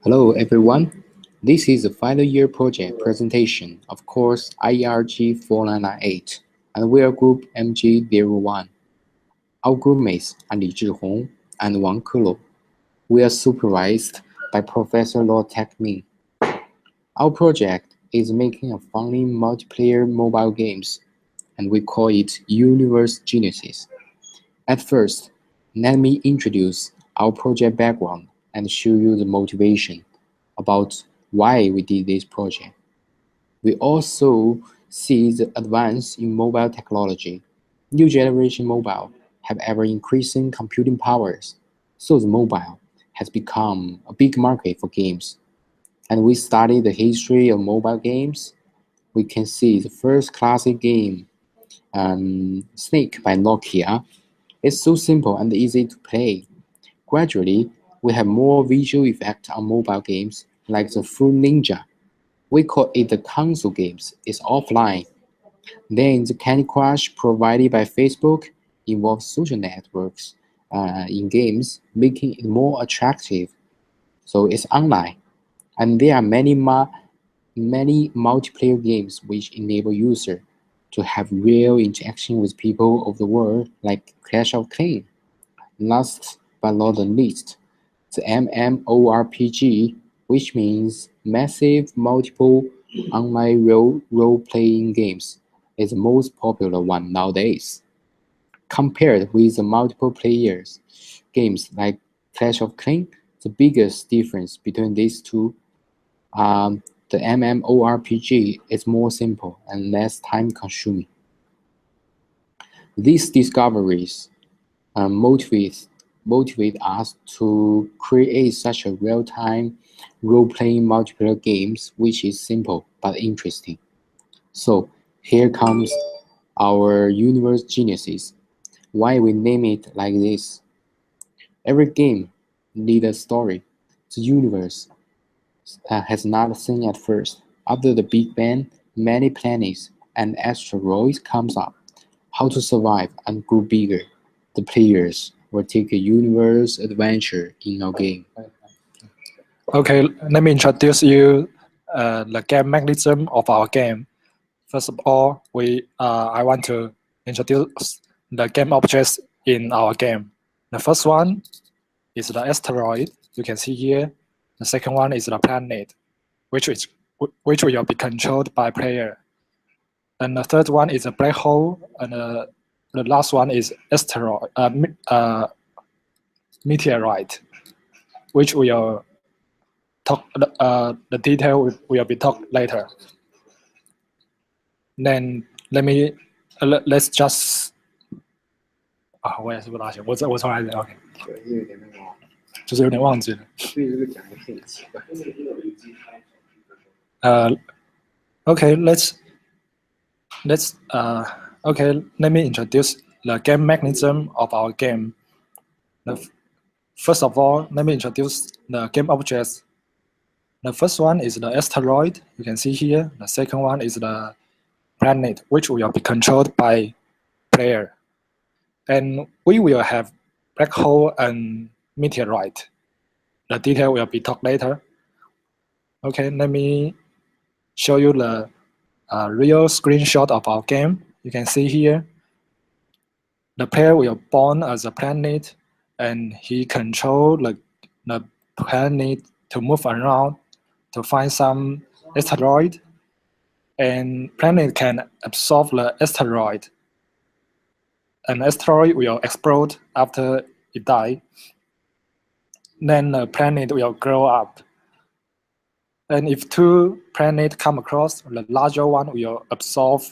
Hello everyone, this is the final year project presentation of course IERG4998 and we are group MJ01. Our groupmates are Li Zhihong and Wang Kelo. We are supervised by Professor Luo Techmin. Our project is making a funny multiplayer mobile games and we call it Universe Genesis. At first, let me introduce our project background and show you the motivation about why we did this project. We also see the advance in mobile technology. New generation mobile have ever-increasing computing powers, so the mobile has become a big market for games. And we study the history of mobile games. We can see the first classic game, Snake by Nokia. It's so simple and easy to play. Gradually, we have more visual effects on mobile games, like the Fruit Ninja. We call it the console games. It's offline. Then the Candy Crush provided by Facebook involves social networks in games, making it more attractive. So it's online. And there are many multiplayer games which enable users to have real interaction with people of the world, like Clash of Clans. Last but not the least, the MMORPG, which means Massive Multiple Online Role-Playing Games, is the most popular one nowadays. Compared with the multiple players games like Clash of Clans, the biggest difference between these two, the MMORPG is more simple and less time-consuming. These discoveries motivate us to create such a real-time role-playing multiplayer games which is simple but interesting. So here comes our Universe Genesis. Why we name it like this? Every game needs a story. The universe has not seen at first. After the Big Bang, many planets and asteroids comes up. How to survive and grow bigger. The players will take a universe adventure in our game. Okay, let me introduce you the game mechanism of our game. First of all, I want to introduce the game objects in our game. The first one is the asteroid. You can see here. The second one is the planet, which will be controlled by player. And the third one is a black hole, and the last one is asteroid, meteorite, which will talk. The detail will be talked later. Then let's just 我也是不大行，我重来一遍 ，OK， 就是有点忘记了。Okay, okay, let me introduce the game mechanism of our game. First of all, let me introduce the game objects. The first one is the asteroid, you can see here. The second one is the planet, which will be controlled by player. And we will have black hole and meteorite. The detail will be talked later. Okay, let me show you the real screenshot of our game. You can see here, the player will born as a planet, and he control the planet to move around to find some asteroid, and planet can absorb the asteroid. An asteroid will explode after it dies. Then the planet will grow up. And if two planets come across, the larger one will absorb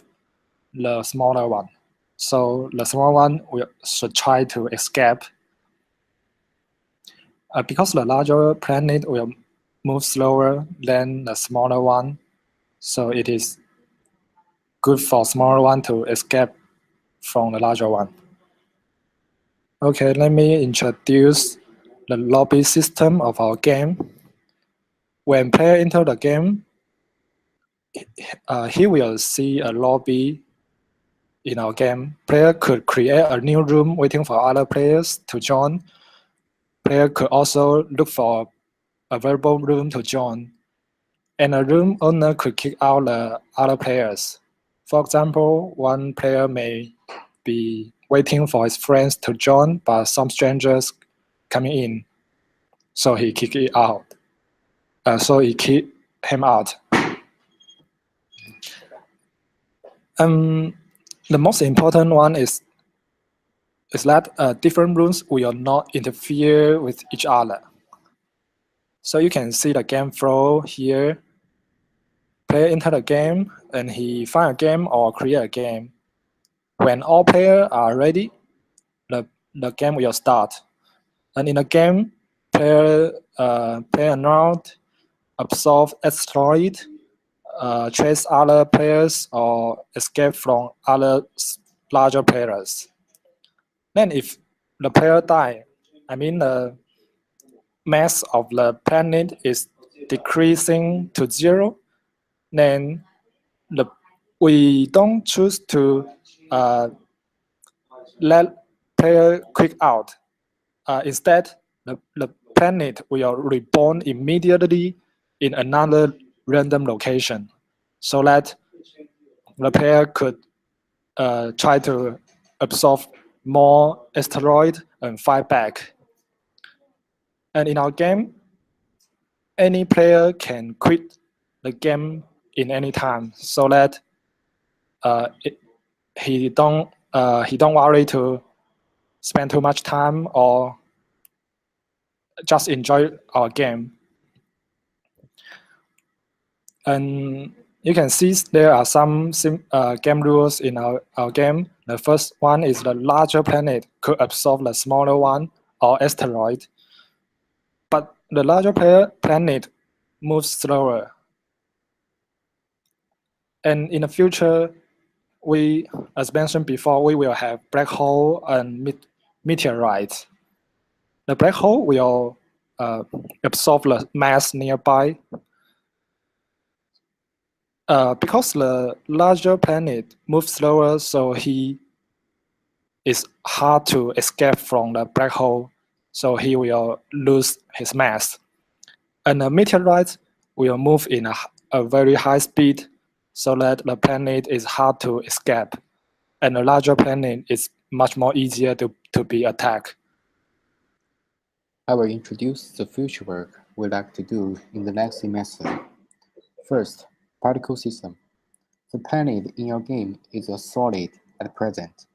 the smaller one. So the small one should try to escape. Because the larger planet will move slower than the smaller one, so it is good for smaller one to escape from the larger one. Okay, let me introduce the lobby system of our game. When player enter the game, he will see a lobby in our game. Player could create a new room waiting for other players to join. Player could also look for available room to join, and a room owner could kick out the other players. For example, one player may be waiting for his friends to join, but some strangers coming in, so he kick it out. So he kick him out. The most important one is that different rooms will not interfere with each other. So you can see the game flow here. Player enter the game and he find a game or create a game. When all players are ready, the game will start. And in the game, player play around, absorb asteroid, chase other players, or escape from other larger players. Then if the player die, I mean the mass of the planet is decreasing to 0, then we don't choose to let player quick out. Instead, the planet will reborn immediately in another random location, so that the player could try to absorb more asteroid and fight back. And in our game, any player can quit the game in any time, so that he don't worry to spend too much time or just enjoy our game. And you can see there are some game rules in our game. The first one is the larger planet could absorb the smaller one or asteroid, but the larger planet moves slower. And in the future, as mentioned before, we will have black hole and meteorites. The black hole will absorb the mass nearby. Because the larger planet moves slower, so he is hard to escape from the black hole, so he will lose his mass. And the meteorite will move in a very high speed, so that the planet is hard to escape. And a larger planet is much more easier to be attacked. I will introduce the future work we'd like to do in the next semester. First, particle system. The planet in your game is a solid at present.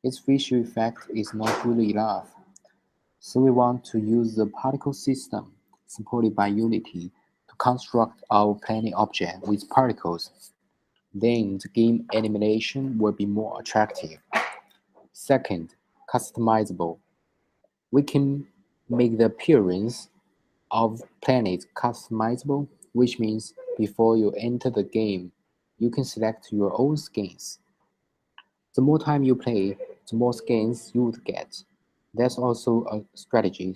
Its visual effect is not good enough. So we want to use the particle system supported by Unity to construct our planet object with particles. Then the game animation will be more attractive. Second, customizable. We can make the appearance of planets customizable, which means before you enter the game, you can select your own skins. The more time you play, the more skins you would get. There's also a strategy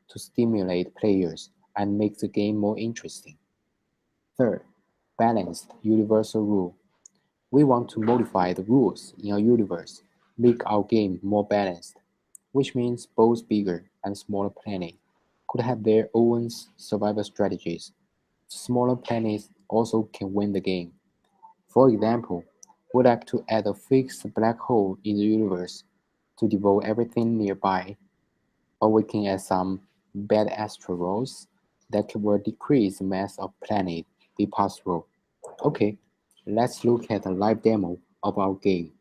to stimulate players and make the game more interesting. Third, balanced universal rule. We want to modify the rules in our universe, make our game more balanced, which means both bigger and smaller planets could have their own survival strategies. Smaller planets also can win the game. For example, we'd like to add a fixed black hole in the universe to devour everything nearby, or we can add some bad asteroids that will decrease the mass of planet they pass through. Okay, let's look at a live demo of our game.